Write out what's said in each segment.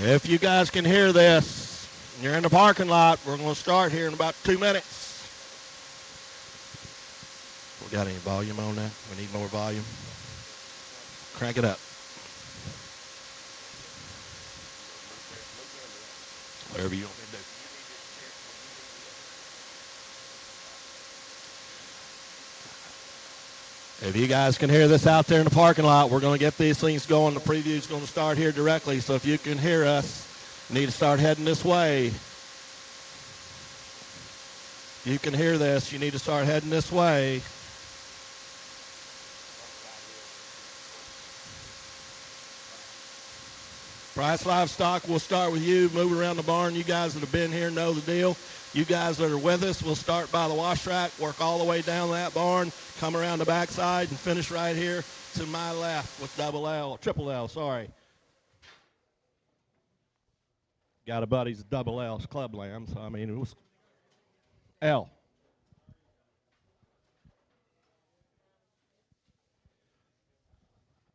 If you guys can hear this, you're in the parking lot. We're going to start here in about 2 minutes. We got any volume on that? We need more volume. Crank it up. Whatever you want me to do. If you guys can hear this out there in the parking lot, we're going to get these things going. The preview is going to start here directly. So if you can hear us, you need to start heading this way. If you can hear this, you need to start heading this way. Price Livestock, we'll start with you. Move around the barn. You guys that have been here know the deal. You guys that are with us, we'll start by the wash rack, work all the way down that barn, come around the backside, and finish right here to my left with triple L, sorry. Got a buddy's double L's club lambs. I mean, it was L.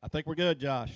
I think we're good, Josh.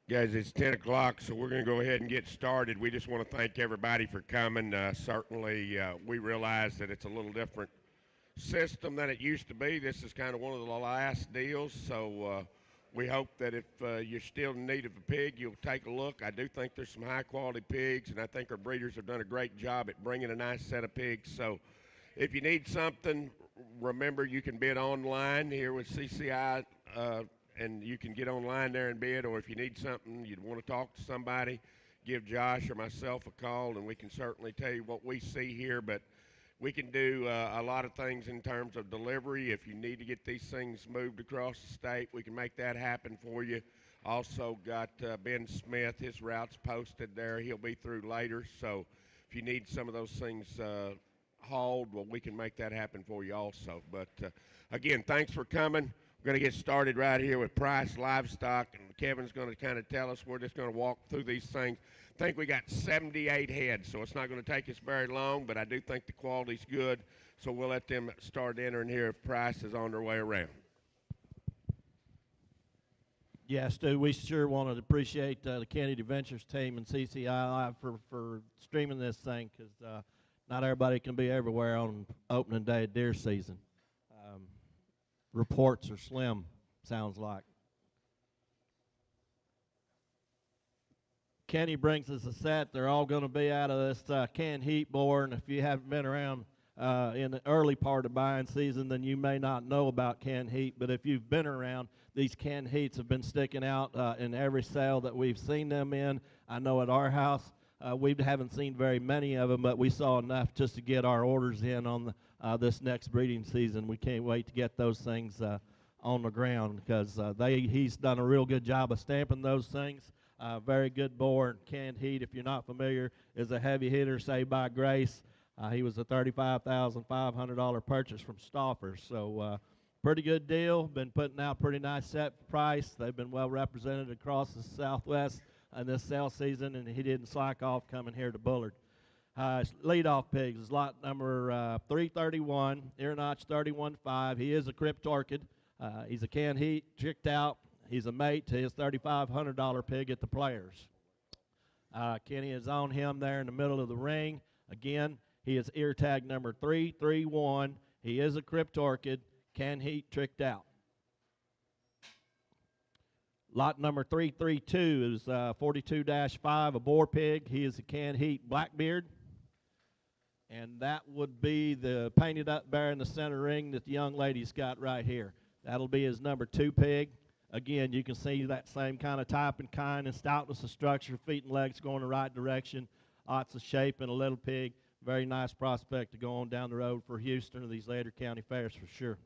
Guys, it's 10 o'clock, so we're going to go ahead and get started. We just want to thank everybody for coming. Certainly, we realize that it's a little different system than it used to be. This is kind of one of the last deals, so we hope that if you're still in need of a pig, you'll take a look. I do think there's some high-quality pigs, and I think our breeders have done a great job at bringing a nice set of pigs. So if you need something, remember you can bid online here with CCI, and you can get online there and bid, or if you need something, you'd want to talk to somebody, give Josh or myself a call, and we can certainly tell you what we see here. But we can do a lot of things in terms of delivery. If you need to get these things moved across the state, we can make that happen for you. Also got Ben Smith, his route's posted there. He'll be through later. So if you need some of those things hauled, well, we can make that happen for you also. But again, thanks for coming. We're going to get started right here with Price Livestock, and Kevin's going to kind of tell us. We're just going to walk through these things. I think we got 78 heads, so it's not going to take us very long, but I do think the quality's good, so we'll let them start entering here if Price is on their way around. Yeah, Stu, we sure want to appreciate the Kennedy Ventures team and CCI.live for streaming this thing, because not everybody can be everywhere on opening day of deer season. Reports are slim, sounds like. Kenny brings us a set. They're all going to be out of this canned heat board. And if you haven't been around in the early part of buying season, then you may not know about canned heat. But if you've been around, these canned heats have been sticking out in every sale that we've seen them in. I know at our house, we haven't seen very many of them, but we saw enough just to get our orders in on this next breeding season. We can't wait to get those things on the ground because he's done a real good job of stamping those things. Very good board. Canned heat, if you're not familiar, is a heavy hitter saved by Grace. He was a $35,500 purchase from Stauffer's. So pretty good deal. Been putting out pretty nice set price. They've been well represented across the Southwest in this sale season, and he didn't slack off coming here to Bullard. Leadoff pigs is lot number 331, ear notch 31.5. He is a crypt orchid. He's a canned heat, tricked out. He's a mate to his $3,500 pig at the Players. Kenny is on him there in the middle of the ring. Again, he is ear tag number 331. He is a crypt orchid, canned heat, tricked out. Lot number 332 is 42-5, a boar pig. He is a canned heat Blackbeard. And that would be the painted up bear in the center ring that the young lady's got right here. That'll be his number 2 pig. Again, you can see that same kind of type and kind and stoutness of structure, feet and legs going the right direction, lots of shape in a little pig. Very nice prospect to go on down the road for Houston or these later county fairs for sure.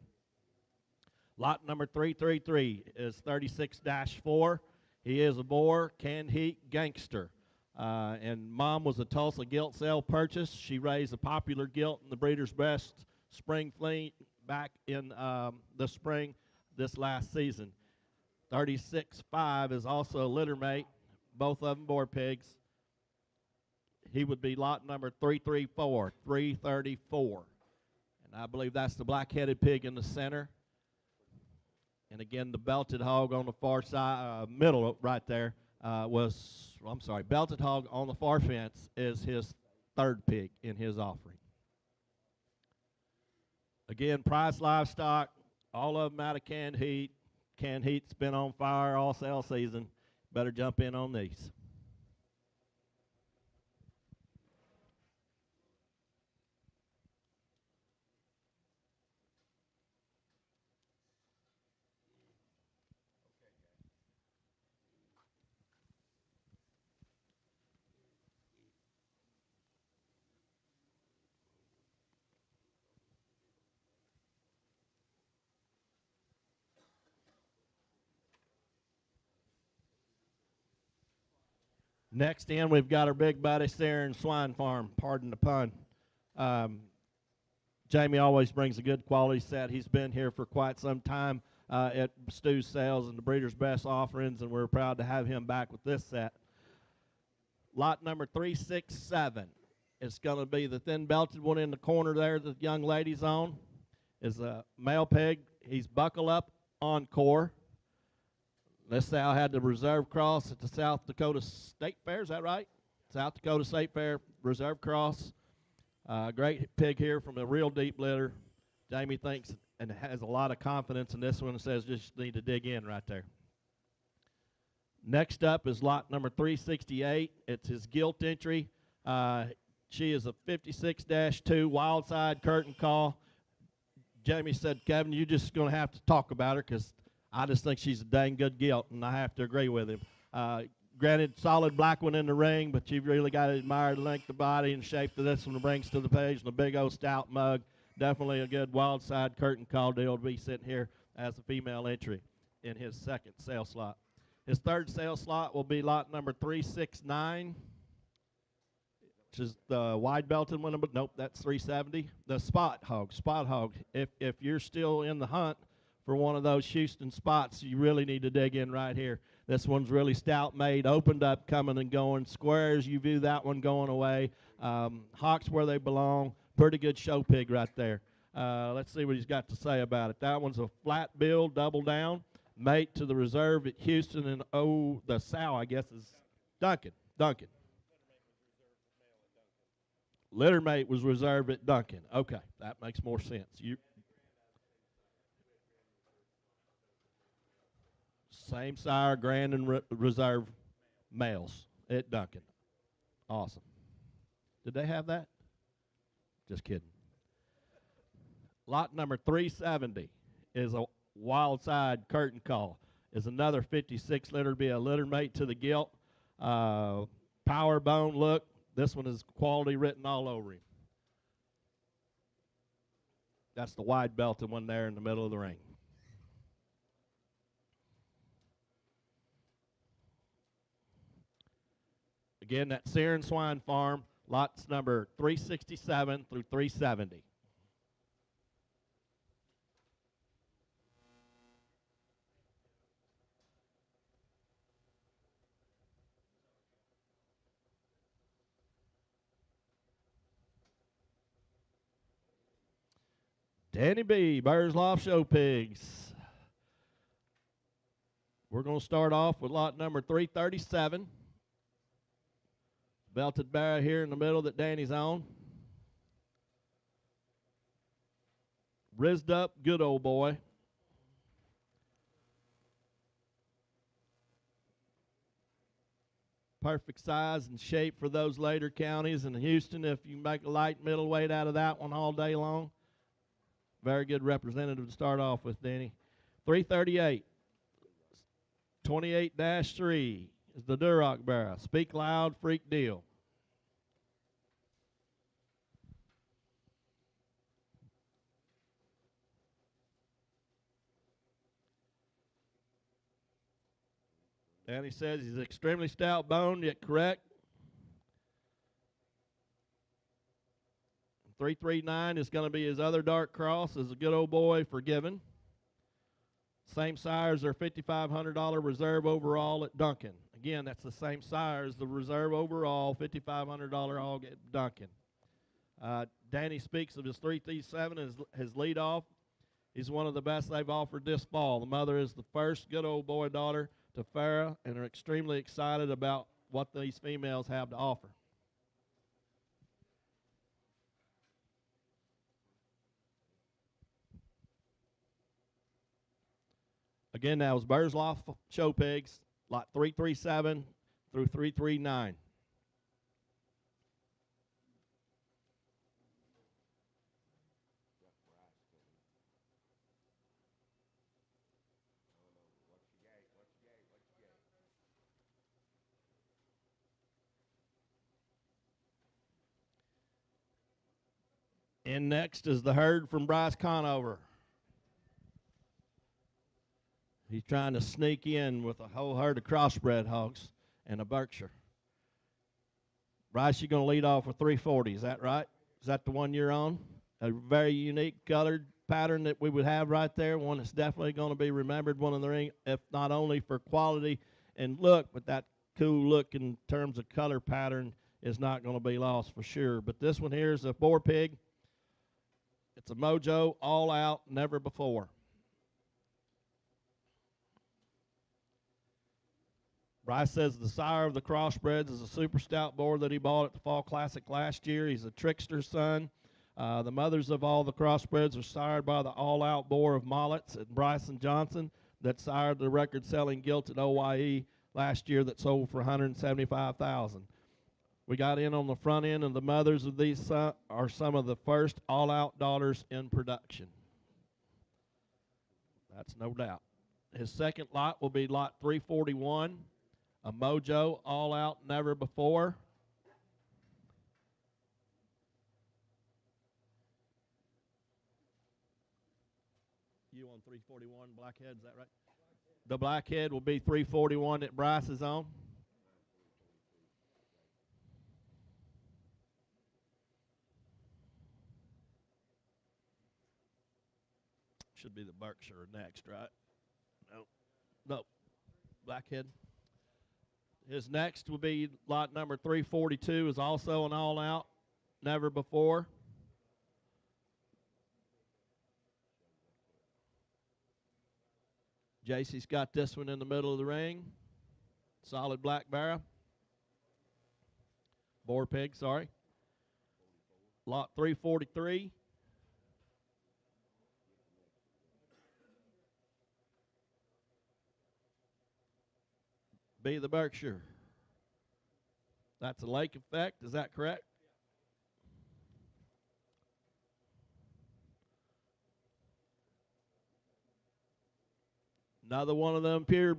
Lot number 333 is 36-4. He is a boar, canned heat gangster. And Mom was a Tulsa gilt sale purchase. She raised a popular gilt in the Breeder's Best spring fleet back in the spring this last season. 36-5 is also a litter mate, both of them boar pigs. He would be lot number 334, 334. And I believe that's the black-headed pig in the center. And again, the belted hog on the far side, middle right there, belted hog on the far fence is his 3rd pig in his offering. Again, prize livestock, all of them out of canned heat. Canned heat's been on fire all sale season. Better jump in on these. Next in, we've got our big buddy Sarin Swine Farm, pardon the pun. Jamie always brings a good quality set. He's been here for quite some time at Stu's sales and the Breeder's Best offerings, and we're proud to have him back with this set. Lot number 367 is going to be the thin-belted one in the corner there that the young lady's on. Is a male pig. He's buckle up encore. This sow had the reserve cross at the South Dakota State Fair. Is that right? South Dakota State Fair reserve cross. Great pig here from a real deep litter. Jamie thinks and has a lot of confidence in this one and says just need to dig in right there. Next up is lot number 368. It's his gilt entry. She is a 56-2 wild side curtain call. Jamie said, Kevin, you're just going to have to talk about her because I just think she's a dang good gilt, and I have to agree with him. Granted, solid black one in the ring, but you've really got to admire the length of body and shape that this one brings to the page, and a big old stout mug. Definitely a good wild side curtain call deal to be sitting here as a female entry in his 2nd sale slot. His 3rd sale slot will be lot number 369, which is the wide belted one, but nope, that's 370. The spot hog. If you're still in the hunt for one of those Houston spots, you really need to dig in right here. This one's really stout made, opened up, coming and going. Squares, you view that one going away. Hocks where they belong. Pretty good show pig right there. Let's see what he's got to say about it. That one's a flat bill, double down. Mate to the reserve at Houston, and the sow, I guess, is Duncan. Litter mate was reserved at Duncan. Okay, that makes more sense. Same sire, grand and reserve males at Duncan. Awesome. Did they have that? Just kidding. Lot number 370 is a wild side curtain call. Is another 56 litter, be a litter mate to the gilt. Power bone look. This one is quality written all over him. That's the wide belted one there in the middle of the ring. Again, that Searing Swine Farm, lots number 367 through 370. Danny B, Bursloff Show Pigs. We're going to start off with lot number 337. Belted barrow here in the middle that Danny's on. Rizzed up, good old boy. Perfect size and shape for those later counties. In Houston, if you make a light middleweight out of that one all day long. Very good representative to start off with, Danny. 338. 28-3 is the Duroc barrow. Speak loud, freak deal. Danny says he's extremely stout boned, yet correct. 339 is going to be his other dark cross as a good old boy forgiven. Same sire as their $5,500 reserve overall at Duncan. Again, that's the same sire as the reserve overall, $5,500 all at Duncan. Danny speaks of his 337 as his lead off. He's one of the best they've offered this fall. The mother is the first good old boy daughter to Farrah, and are extremely excited about what these females have to offer. Again, that was Bursloff Show Pigs, lot 337 through 339. And next is the herd from Bryce Conover. He's trying to sneak in with a whole herd of crossbred hogs and a Berkshire. Bryce, you're going to lead off with 340. Is that right? Is that the one you're on? A very unique colored pattern that we would have right there. One that's definitely going to be remembered one in the ring, if not only for quality and look, but that cool look in terms of color pattern is not going to be lost for sure. But this one here is a boar pig. It's a mojo, all out, never before. Bryce says the sire of the crossbreds is a super stout boar that he bought at the Fall Classic last year. He's a trickster son. The mothers of all the crossbreds are sired by the all-out boar of Mollets at Bryson Johnson that sired the record-selling gilt at OYE last year that sold for $175,000. We got in on the front end, and the mothers of these are some of the first all-out daughters in production. That's no doubt. His second lot will be lot 341, a mojo, all-out, never before. You on 341, Blackhead, is that right? The Blackhead will be 341 that Bryce is on. Should be the Berkshire next, right? Nope. Nope. Blackhead. His next will be lot number 342, is also an all-out, never before. JC's got this one in the middle of the ring. Solid black barrow. Boar pig, sorry. Lot 343. Be the Berkshire. That's a lake effect. Is that correct? Another one of them pure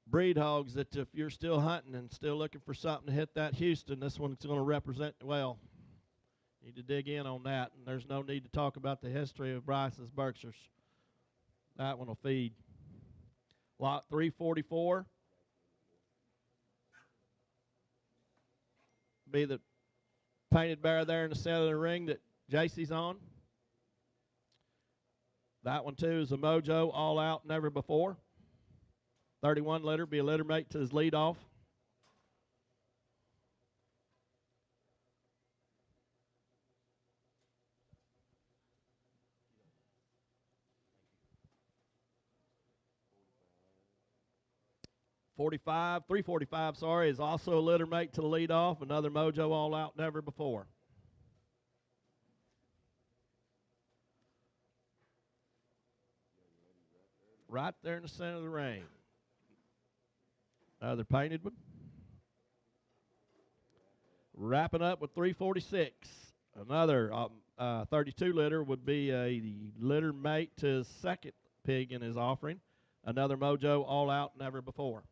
breed hogs that if you're still hunting and still looking for something to hit that Houston, this one's going to represent well. Need to dig in on that, and there's no need to talk about the history of Bryce's Berkshires. That one will feed. Lot 344 be the painted bear there in the center of the ring that JC's on. That one, too, is a Mojo, all out, never before. 31 litter, be a litter mate to his leadoff. .45, 345, sorry, is also a litter mate to the leadoff. Another Mojo, all out, never before. Right there in the center of the ring. Another painted one. Wrapping up with 346. Another 32 litter would be a litter mate to his second pig in his offering. Another Mojo, all out, never before.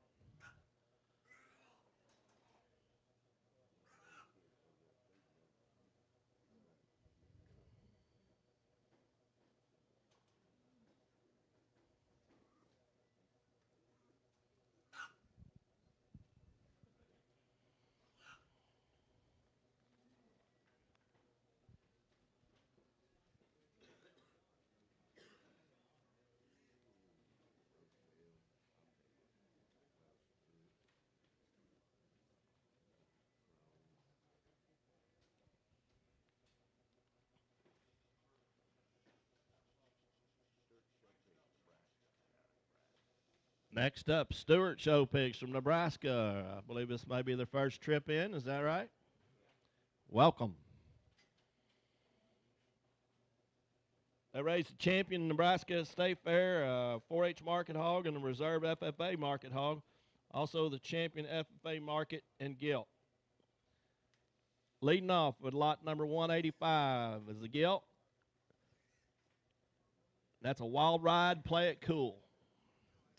Next up, Stewart Show Pigs from Nebraska. I believe this may be their first trip in. Is that right? Welcome. They raised the champion Nebraska State Fair 4-H market hog and the reserve FFA market hog. Also the champion FFA market and gilt. Leading off with lot number 185 is the gilt. That's a wild ride, play it cool.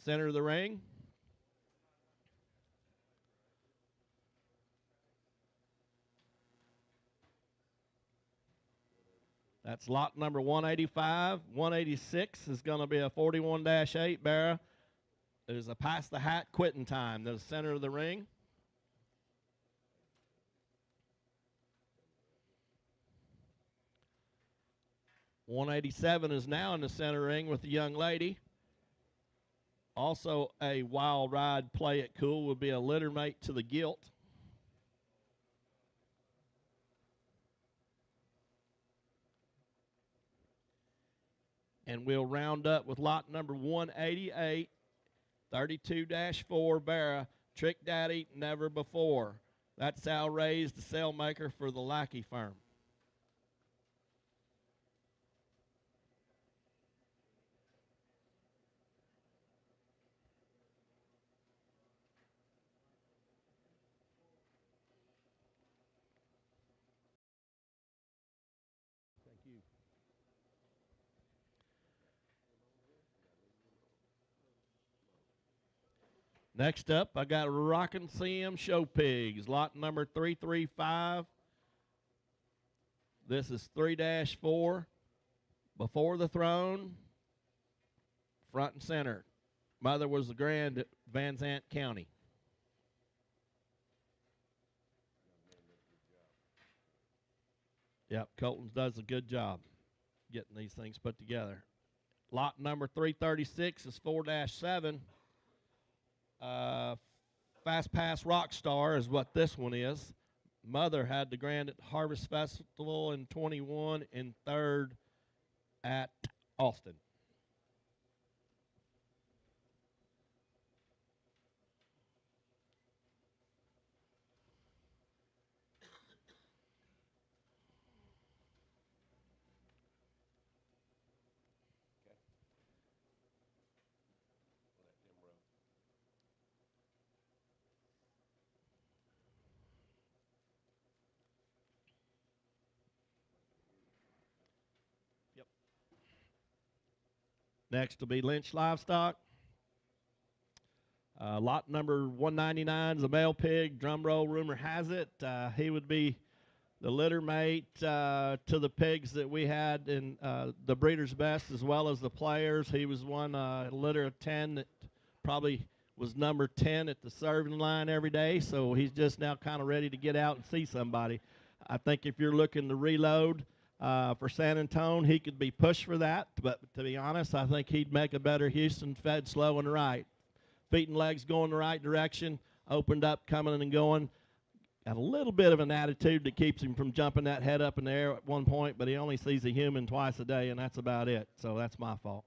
Center of the ring. That's lot number 185. 186 is going to be a 41-8 barra. There's a pass the hat quitting time. The center of the ring. .187 is now in the center ring with the young lady. Also a wild ride, play it cool, would be a litter mate to the gilt. And we'll round up with lot number 188, 32-4 barra, Trick Daddy, never before. That's Sal Ray's, the sale maker for the Lackey firm. Thank you. Next up, I got Rockin' CM Show Pigs, lot number 335. This is 3-4, before the throne, front and center. Mother was the grand at Van Zant County. Yep, Colton does a good job getting these things put together. Lot number 336 is 4-7. Fast Pass Rockstar is what this one is. Mother had the grand at Harvest Festival in 21 and third at Austin. Next will be Lynch Livestock. Lot number 199 is a male pig. Drum roll, rumor has it. He would be the litter mate to the pigs that we had in the Breeders' Best, as well as the players. He was one litter of 10 that probably was number 10 at the serving line every day, so he's just now kind of ready to get out and see somebody. I think if you're looking to reload for San Antonio, he could be pushed for that, but to be honest, I think he'd make a better Houston fed slow and right. Feet and legs going the right direction, opened up, coming and going. Got a little bit of an attitude that keeps him from jumping that head up in the air at one point, but he only sees a human twice a day, and that's about it, so that's my fault.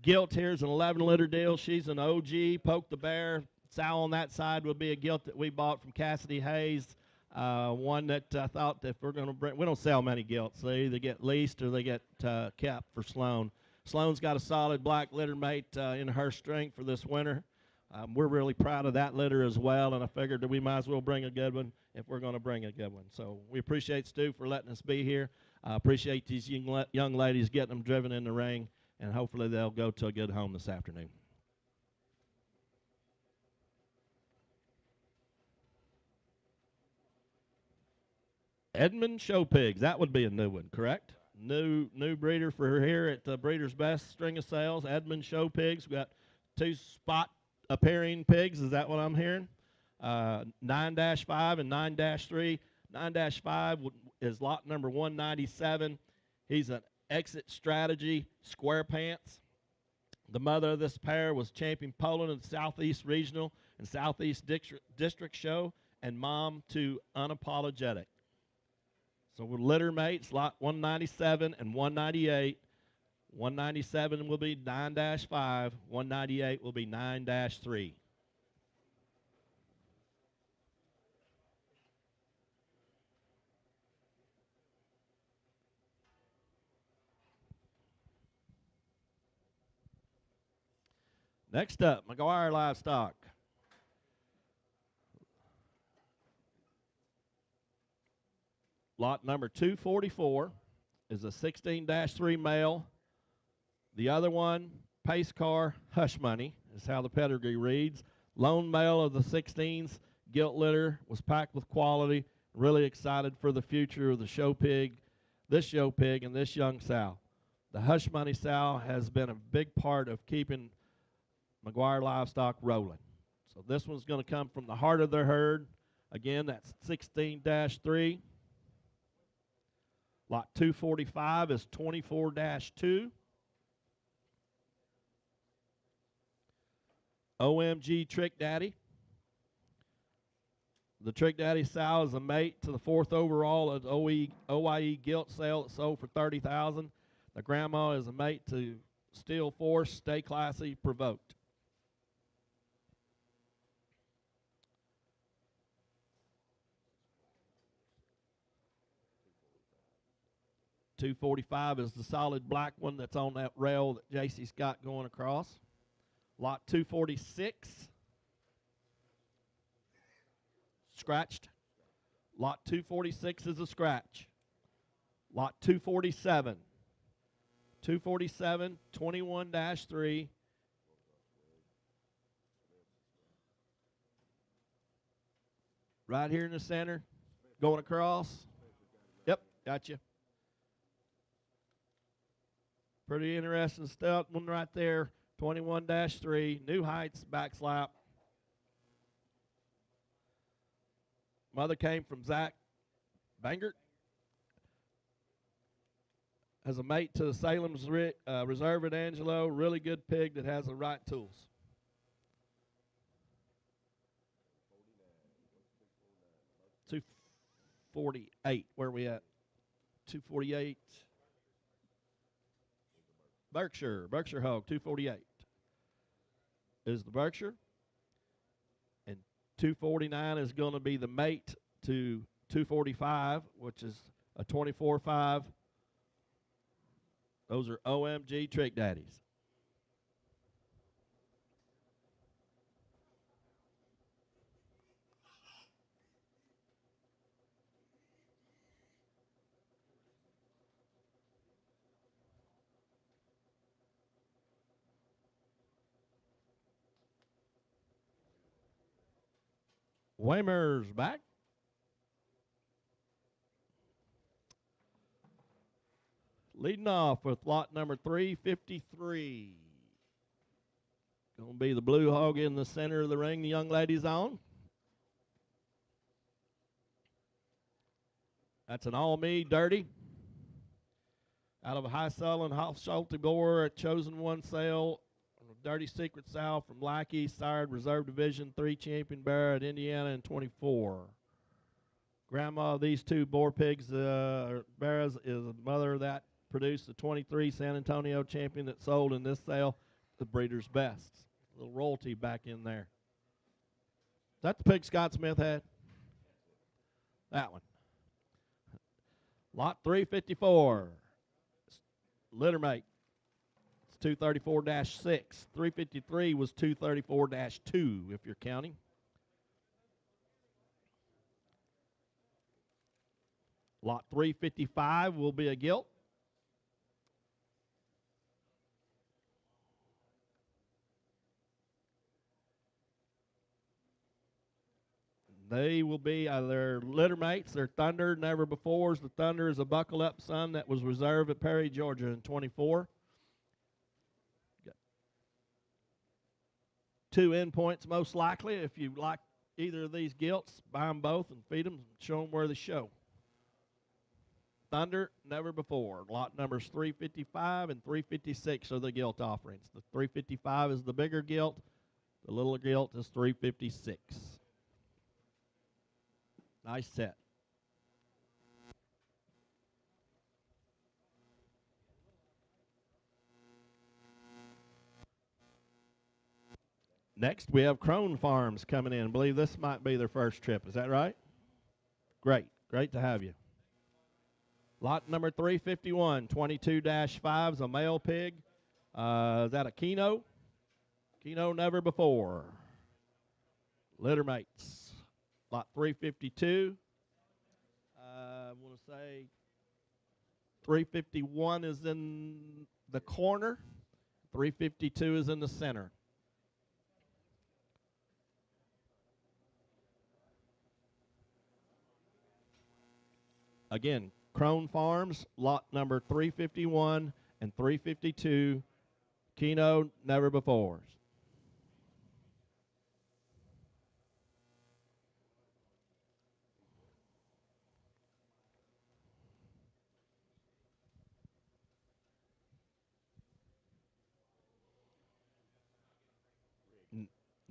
Gilt here is an 11-litter deal. She's an OG. Poke the Bear. Sow on that side would be a gilt that we bought from Cassidy Hayes. One that I thought that if we're going to bring, we don't sell many gilts. They either get leased or they get kept for Sloan. Sloan's got a solid black litter mate in her strength for this winter. We're really proud of that litter as well, and I figured that we might as well bring a good one if we're going to bring a good one. So we appreciate Stu for letting us be here. Appreciate these young ladies getting them driven in the ring, and hopefully they'll go to a good home this afternoon. Edmund Show Pigs, that would be a new one, correct? New breeder for here at the Breeders' Best String of Sales. Edmund Show Pigs. We got 2 spot appearing pigs. Is that what I'm hearing? 9-5 and 9-3. 9-5 is lot number 197. He's an exit strategy, square pants. The mother of this pair was champion Poland in the Southeast Regional and Southeast District Show, and mom to Unapologetic. So we're litter mates, lot 197 and 198. 197 will be 9-5. 198 will be 9-3. Next up, McGuire Livestock. Lot number 244 is a 16-3 male. The other one, pace car, hush money, is how the pedigree reads. Lone male of the 16s, gilt litter, was packed with quality. Really excited for the future of the show pig, this show pig, and this young sow. The hush money sow has been a big part of keeping McGuire Livestock rolling. So this one's going to come from the heart of their herd. Again, that's 16-3. Lot 245 is 24-2. OMG Trick Daddy. The Trick Daddy sow is a mate to the 4th overall at OIE gilt sale that sold for $30,000. The grandma is a mate to Steel Force, Stay Classy, Provoked. $245 is the solid black one that's on that rail that JC's got going across. Lot 246, scratched. Lot 246 is a scratch. Lot 247, 21-3. Right here in the center, going across. Yep, gotcha. Pretty interesting stuff. One right there, 21-3. New Heights, back slap. Mother came from Zach Bangert. As a mate to the Salem's Reserve at Angelo. Really good pig that has the right tools. $248. Where are we at? 248. Berkshire Hog, 248 is the Berkshire. And 249 is going to be the mate to 245, which is a 24-5. Those are OMG Trick Daddies. Waymer's back. Leading off with lot number 353. Going to be the Blue Hog in the center of the ring, the young lady's on. That's an all-me dirty. Out of a high selling Hoff Schulte Boar at Chosen One sale. Dirty Secret Sal from Lackey, sired Reserve Division 3 champion bear at Indiana in 24. Grandma of these two boar pigs, bears, is the mother that produced the 23 San Antonio champion that sold in this sale, the Breeder's Best. A little royalty back in there. Is that the pig Scott Smith had? That one. Lot 354. Littermate. It's 234-6. 353 was 234-2 if you're counting. Lot 355 will be a gilt. They will be their litter mates, their Thunder, never befores. The Thunder is a buckle up son that was reserved at Perry, Georgia in 24. Got 2 endpoints most likely. If you like either of these gilts, buy them both and feed them and show them where they show. Thunder, never before. Lot numbers 355 and 356 are the gilt offerings. The 355 is the bigger gilt. The little gilt is 356. Nice set. Next, we have Crone Farms coming in. I believe this might be their first trip. Is that right? Great. Great to have you. Lot number 351, 22-5 is a male pig. Is that a Keno? Keno, never before. Litter mates. Lot 352. I want to say 351 is in the corner. 352 is in the center. Again, Crone Farms, lot number 351 and 352. Keno, never before.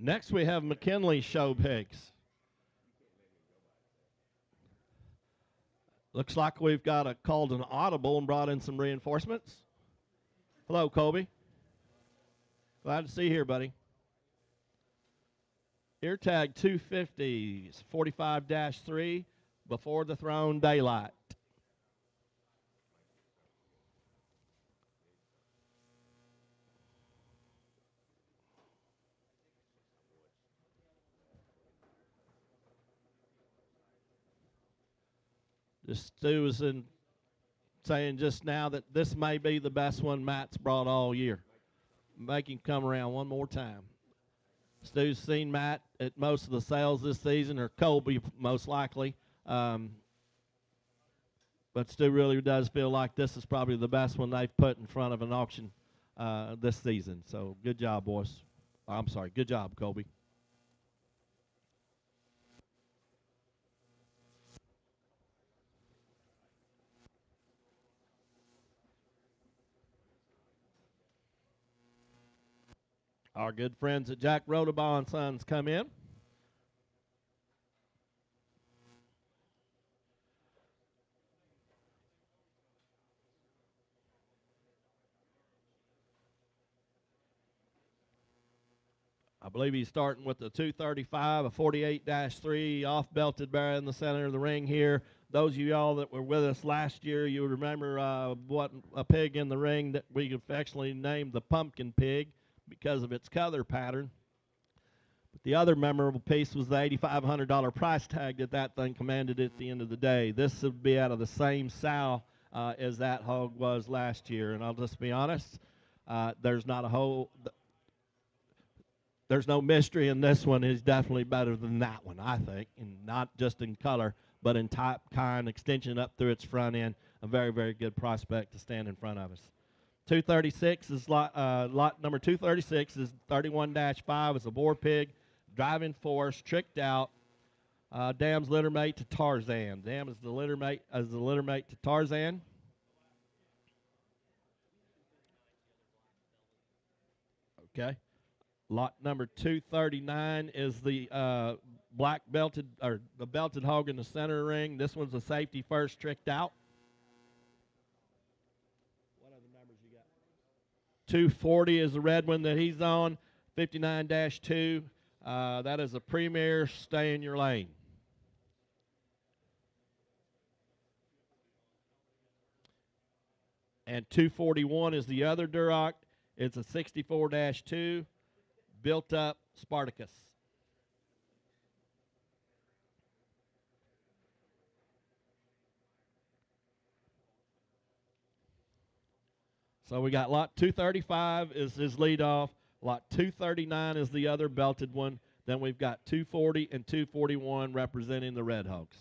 Next, we have McKinley show pigs. Looks like we've got called an audible and brought in some reinforcements. Hello, Colby. Glad to see you here, buddy. Ear tag 250, 45-3, before the throne daylight. Stu was saying just now that this may be the best one Matt's brought all year. Make him come around one more time. Stu's seen Matt at most of the sales this season, or Colby most likely. But Stu really does feel like this is probably the best one they've put in front of an auction this season. So good job, boys. I'm sorry, good job, Colby. Our good friends at Jack Rodabaugh and Sons come in. I believe he's starting with the 235, a 48-3 off-belted bear in the center of the ring here. Those of y'all that were with us last year, you remember what a pig in the ring that we affectionately named the pumpkin pig because of its color pattern. But the other memorable piece was the $8,500 price tag that thing commanded at the end of the day. This would be out of the same sow as that hog was last year. And I'll just be honest, there's not a whole... there's no mystery in this one. He's definitely better than that one, I think, and not just in color, but in type, kind, extension up through its front end. A very, very good prospect to stand in front of us. 236 is lot number 236 is 31-5. It's a boar pig, driving force, tricked out. Dam's litter mate to Tarzan. Dam is the litter mate to Tarzan. Okay. Lot number 239 is the black belted, or the belted hog in the center ring. This one's a safety first, tricked out. What other numbers you got? 240 is the red one that he's on. 59-2. That is a premier. Stay in your lane. And 241 is the other Duroc. It's a 64-2, built up Spartacus. So we got lot 235 is his lead off. Lot 239 is the other belted one. Then we've got 240 and 241 representing the Red Hogs.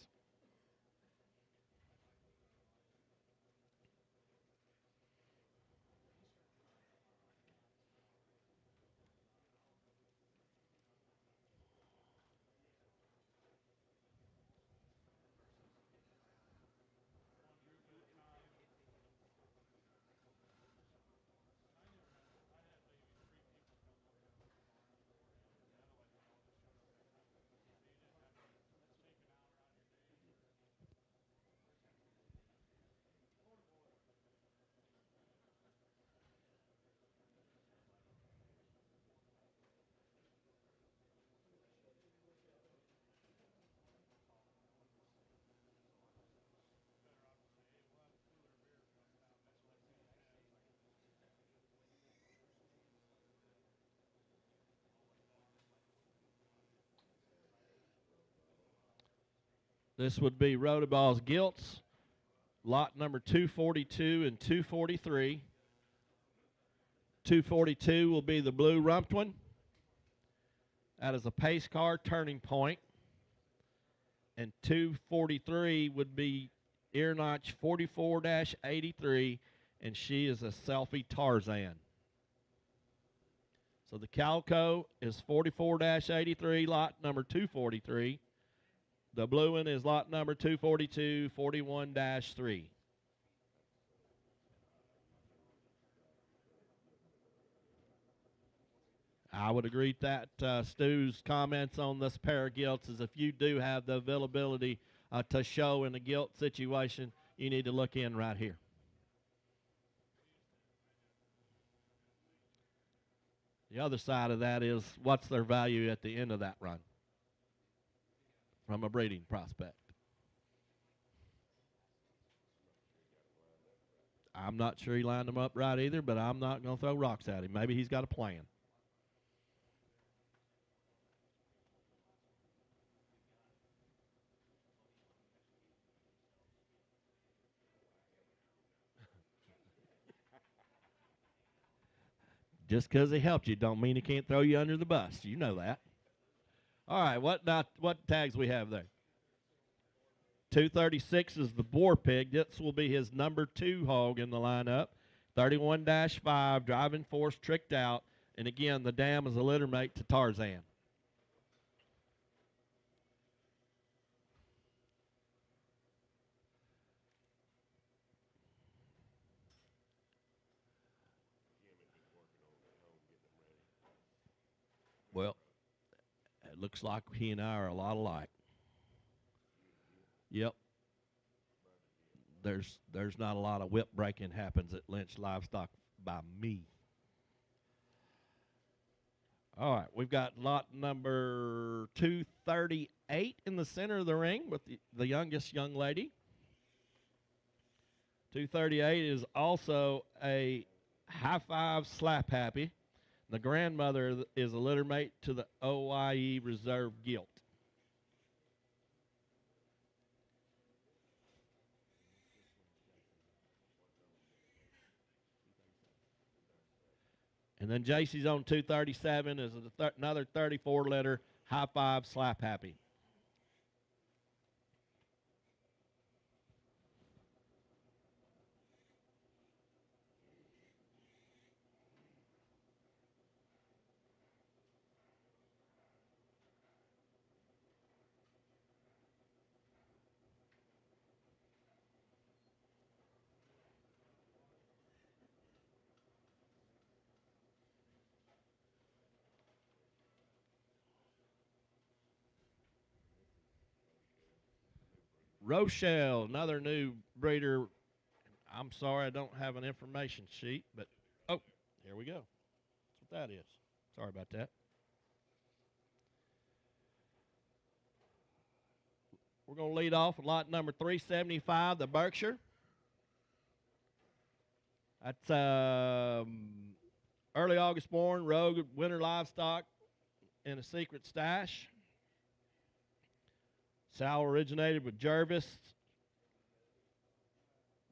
This would be Rotoball's Gilts, lot number 242 and 243. 242 will be the blue rumped one. That is a pace car turning point. And 243 would be ear notch 44-83, and she is a selfie Tarzan. So the Calco is 44-83, lot number 243. The blue one is lot number 242, 41-3. I would agree with that. Stu's comments on this pair of gilts is if you do have the availability to show in a gilt situation, you need to look in right here. The other side of that is what's their value at the end of that run from a breeding prospect. I'm not sure he lined them up right either, but I'm not going to throw rocks at him. Maybe he's got a plan. Just because he helped you don't mean he can't throw you under the bus. You know that. All right, what tags we have there? 236 is the boar pig. This will be his number 2 hog in the lineup. 31-5, driving force tricked out. And again, the dam is a litter mate to Tarzan. Well, it looks like he and I are a lot alike. Yep. There's not a lot of whip breaking happens at Lynch Livestock by me. All right, we've got lot number 238 in the center of the ring with the youngest young lady. 238 is also a high five slap happy. The grandmother is a litter mate to the OYE Reserve Gilt. And then JC's on 237 is another 34-liter High Five Slap Happy. Rochelle, another new breeder. I'm sorry I don't have an information sheet, but, oh, here we go. That's what that is. Sorry about that. We're going to lead off with lot number 375, the Berkshire. That's early August born, Rogue winter livestock in a secret stash. Sow originated with Jervis.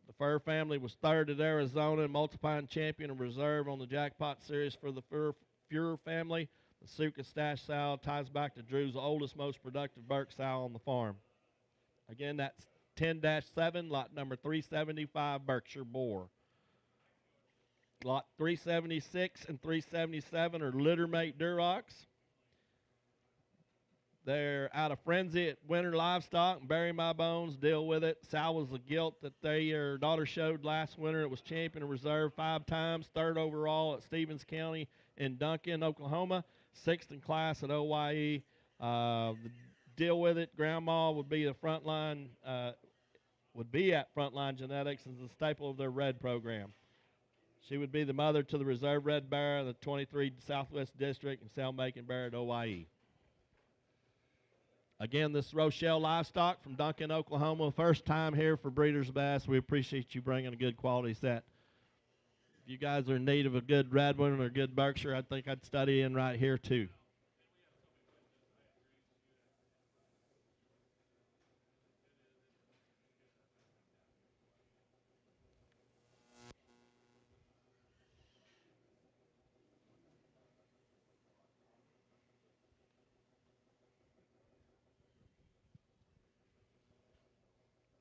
The Fur family was third at Arizona and multiplying champion and reserve on the Jackpot Series for the Fuhrer family. The secret stash sow ties back to Drew's oldest, most productive Berk sow on the farm. Again, that's 10-7, lot number 375, Berkshire Boar. Lot 376 and 377 are littermate Durocs. They're out of frenzy at winter livestock and bury my bones, deal with it. Sow was the gilt that their daughter showed last winter. It was champion and reserve 5 times, third overall at Stevens County in Duncan, Oklahoma, 6th in class at OYE. Deal with it. Grandma would be the frontline, would be at Frontline Genetics as the staple of their red program. She would be the mother to the reserve red bear, the 23 Southwest District, and cell-making bear at OYE. Again, this Rochelle Livestock from Duncan, Oklahoma. First time here for Breeders' Bass. We appreciate you bringing a good quality set. If you guys are in need of a good red one or a good Berkshire, I think I'd study in right here too.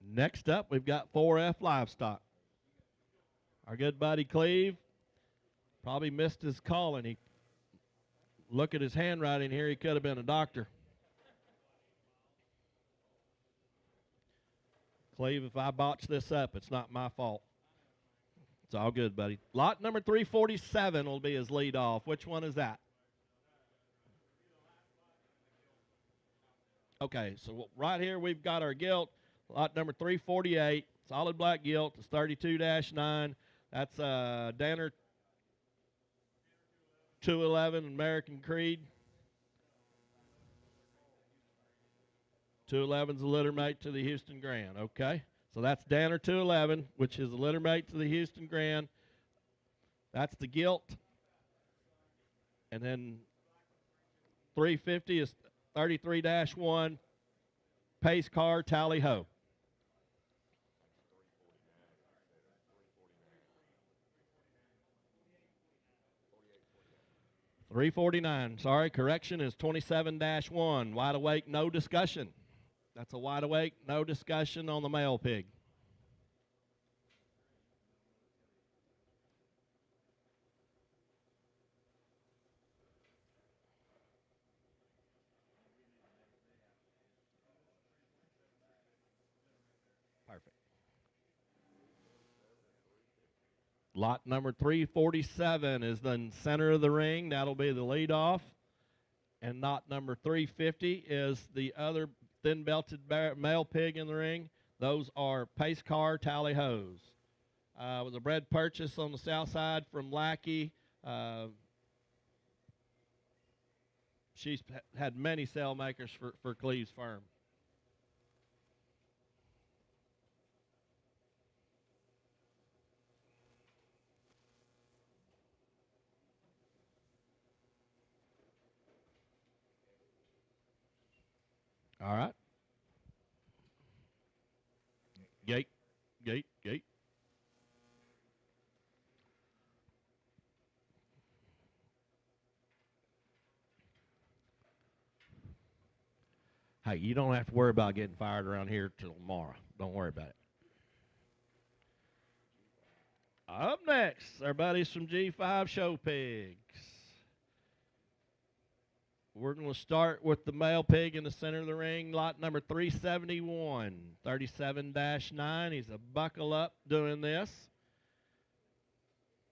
Next up, we've got 4F Livestock. Our good buddy Cleve probably missed his calling. He look at his handwriting here. He could have been a doctor. Cleve, if I botch this up, it's not my fault. It's all good, buddy. Lot number 347 will be his lead off. Which one is that? Okay, so right here we've got our gilt. Lot number 348, solid black gilt. It's 32-9. That's Danner 211 American Creed. 211's a litter mate to the Houston Grand. Okay, so that's Danner 211, which is a litter mate to the Houston Grand. That's the gilt. And then 350 is 33-1 pace car tally ho. 349. Sorry, correction is 27-1. Wide awake, no discussion. That's a wide awake, no discussion on the male pig. Perfect. Lot number 347 is the center of the ring. That'll be the lead off. And lot number 350 is the other thin-belted male pig in the ring. Those are pace car tally hoes. Was a bred purchase on the south side from Lackey. She's had many cell makers for Cleve's firm. All right. Gate, gate. Hey, you don't have to worry about getting fired around here till tomorrow. Don't worry about it. Up next, our buddies from G5 Show Pigs. We're going to start with the male pig in the center of the ring, lot number 371, 37-9. He's a buckle up doing this.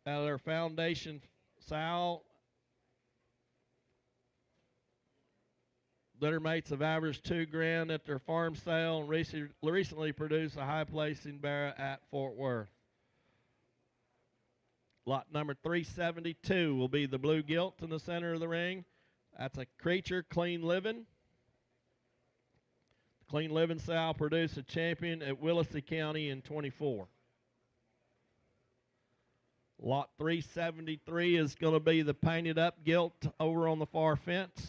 Out of their foundation sow, litter mates have averaged $2,000 at their farm sale and recently produced a high placing bear at Fort Worth. Lot number 372 will be the blue gilt in the center of the ring. That's a creature clean living. Clean living sow produced a champion at Willacy County in 24. Lot 373 is going to be the painted up gilt over on the far fence.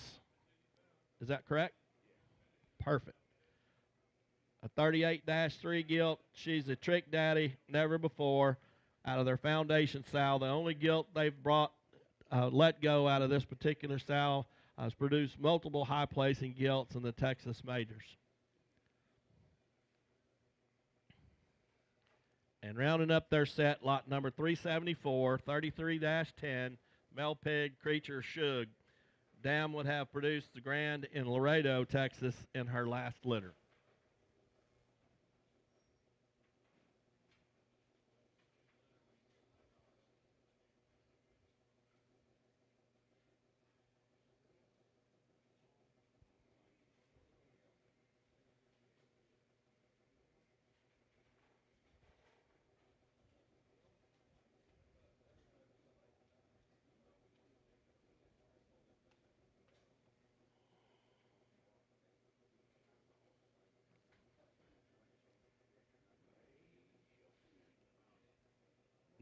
Is that correct? Perfect. A 38-3 gilt. She's a trick daddy, never before. Out of their foundation sow, the only gilt they've brought, let go out of this particular sow, has produced multiple high placing gilts in the Texas majors. And rounding up their set, lot number 374, 33-10, male pig creature Shug. Dam would have produced the grand in Laredo, Texas in her last litter.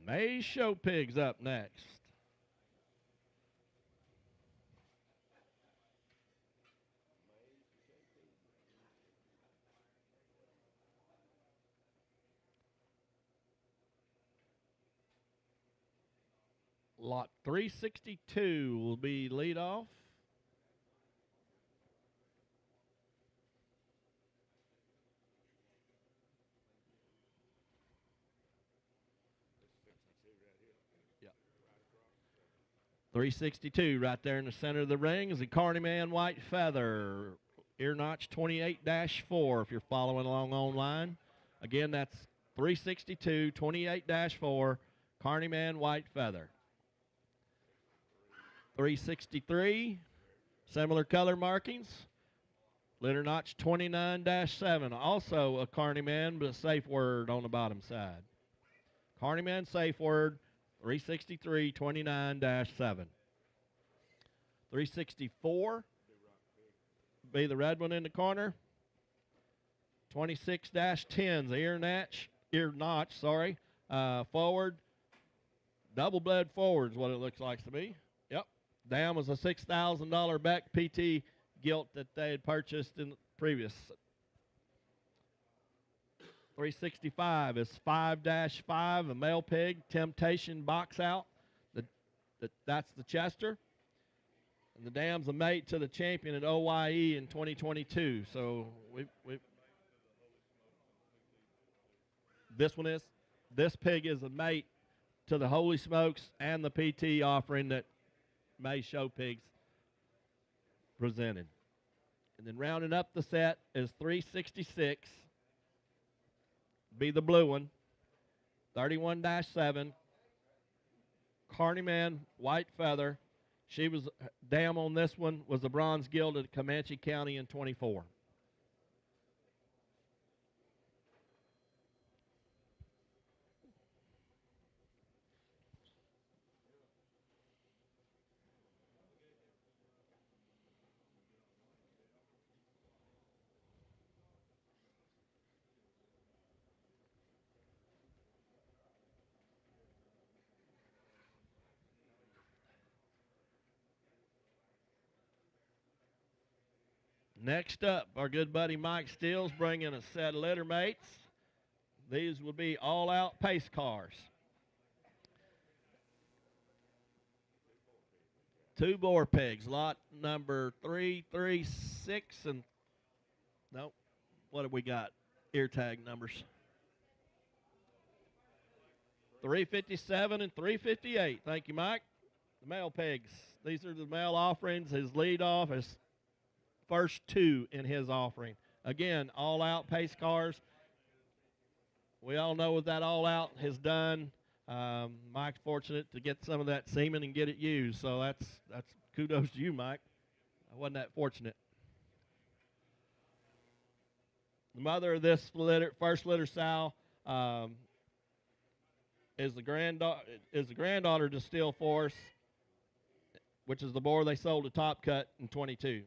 May Show Pigs up next. Lot 362 will be lead off. Yep. 362 right there in the center of the ring is the Carney Man White Feather. Ear notch 28-4 if you're following along online. Again, that's 362, 28-4, Carney Man White Feather. 363, similar color markings. Litter notch 29-7, also a Carney Man, but a safe word on the bottom side. Carney Man safe word, 363, 29-7. 364, be the red one in the corner. 26-10s, ear notch, forward. Double bled forward is what it looks like to me. Yep. Dam was a $6,000 Beck PT gilt that they had purchased in the previous. 365 is 5-5, a male pig, Temptation box out. That's the Chester. And the dam's a mate to the champion at OYE in 2022. So this pig is a mate to the Holy Smokes and the PT offering that May Show Pigs presented. And then rounding up the set is 366, be the blue one, 31-7, Carney Man White Feather. She was, dam on this one was the bronze gilt at Comanche County in 24. Next up, our good buddy Mike Steele's bringing a set of litter mates. These will be all-out pace cars. Two boar pigs, lot number 336 and Nope. What have we got? Ear tag numbers. 357 and 358. Thank you, Mike. The male pigs. These are the male offerings. His lead off, his first two in his offering. Again, all out pace cars. We all know what that all out has done. Mike's fortunate to get some of that semen and get it used. So that's kudos to you, Mike. I wasn't that fortunate. The mother of this first litter sow is the granddaughter to Steel Force, which is the boar they sold to Top Cut in 22.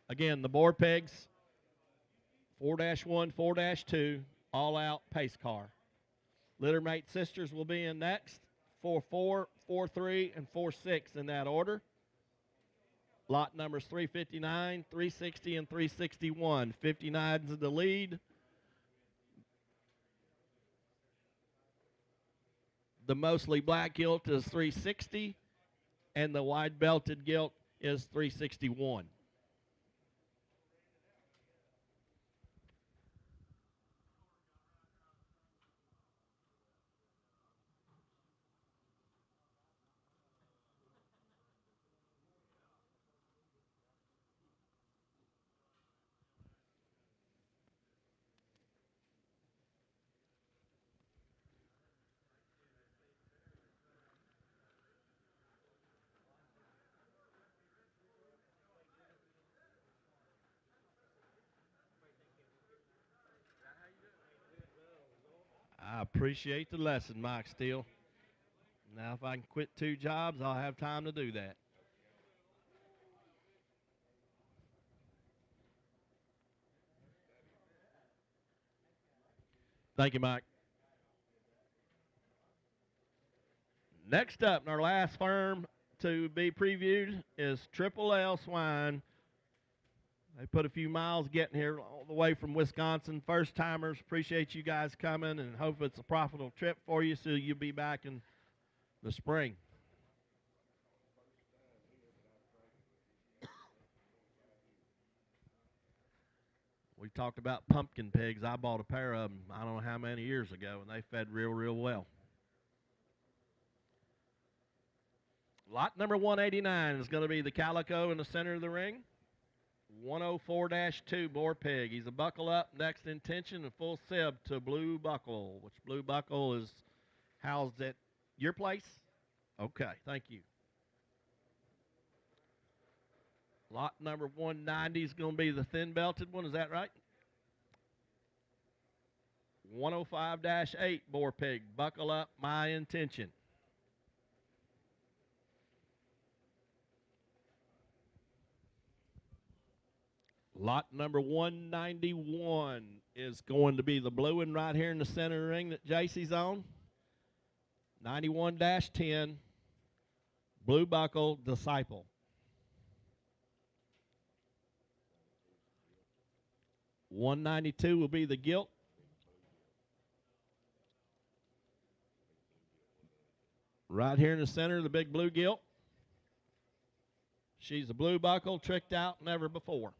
Again, the boar pigs, 4-1, 4-2, all out pace car. Littermate sisters will be in next, 4-4, 4-3, and 4-6 in that order. Lot numbers 359, 360, and 361. 59's in the lead. The mostly black gilt is 360, and the wide belted gilt is 361. I appreciate the lesson, Mike Steele. Now, if I can quit 2 jobs, I'll have time to do that. Thank you, Mike. Next up, in our last firm to be previewed is Triple L Swine. They put a few miles getting here all the way from Wisconsin. First timers, appreciate you guys coming and hope it's a profitable trip for you so you'll be back in the spring. We talked about pumpkin pigs. I bought a pair of them, I don't know how many years ago, and they fed real, real well. Lot number 189 is going to be the Calico in the center of the ring. 104-2 Boar Pig. He's a buckle up, next intention, and full sib to Blue Buckle, which Blue Buckle is housed at your place? Okay, thank you. Lot number 190 is going to be the thin belted one, is that right? 105-8 Boar Pig. Buckle up, my intention. Lot number 191 is going to be the blue one right here in the center ring that JC's on. 91-10, Blue Buckle Disciple. 192 will be the gilt. Right here in the center, the big blue gilt. She's a Blue Buckle, tricked out, never before.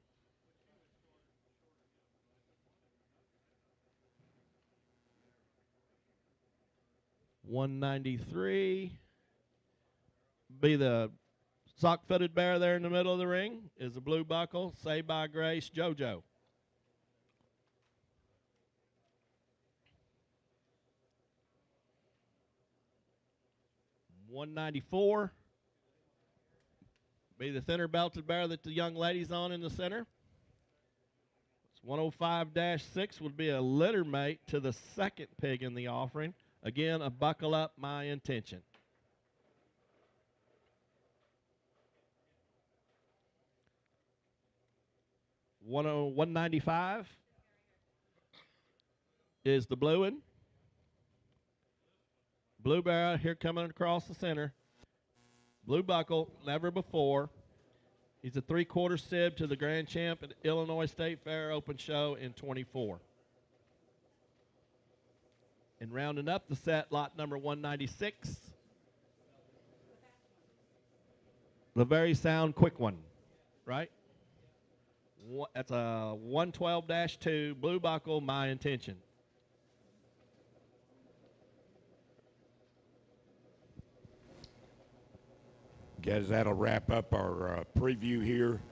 $193 be the sock-footed bear there in the middle of the ring is a Blue Buckle, Saved by Grace, JoJo. $194 be the thinner belted bear that the young lady's on in the center. 105-6 would be a litter mate to the second pig in the offering. Again, a buckle up, my intention. $195 is the blue one. Blue bear here coming across the center. Blue buckle, never before. He's a 3/4 sib to the Grand Champ at Illinois State Fair Open Show in 24. And rounding up the set, lot number 196 the very sound quick one, right? That's a 112-2 blue buckle, My Intention. Guys, that'll wrap up our preview here.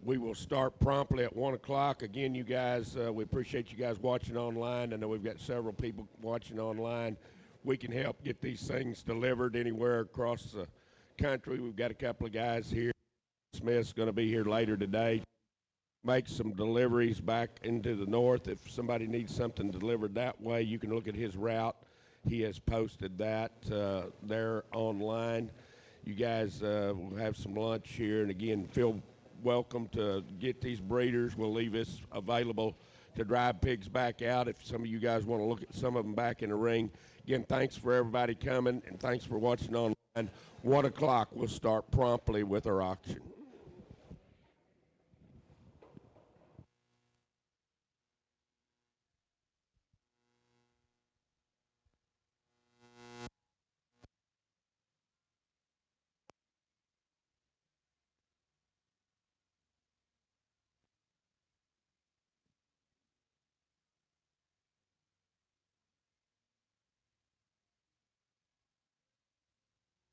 We will start promptly at 1 o'clock. Again, you guys, we appreciate you guys watching online. I know we've got several people watching online. We can help get these things delivered anywhere across the country. We've got a couple of guys here. Smith's going to be here later today. Make some deliveries back into the north. If somebody needs something delivered that way, you can look at his route. He has posted that there online. You guys will have some lunch here, and again, feel welcome to get these breeders. We'll leave this available to drive pigs back out if some of you guys want to look at some of them back in the ring. Again, thanks for everybody coming, and thanks for watching online. 1 o'clock, we'll start promptly with our auction.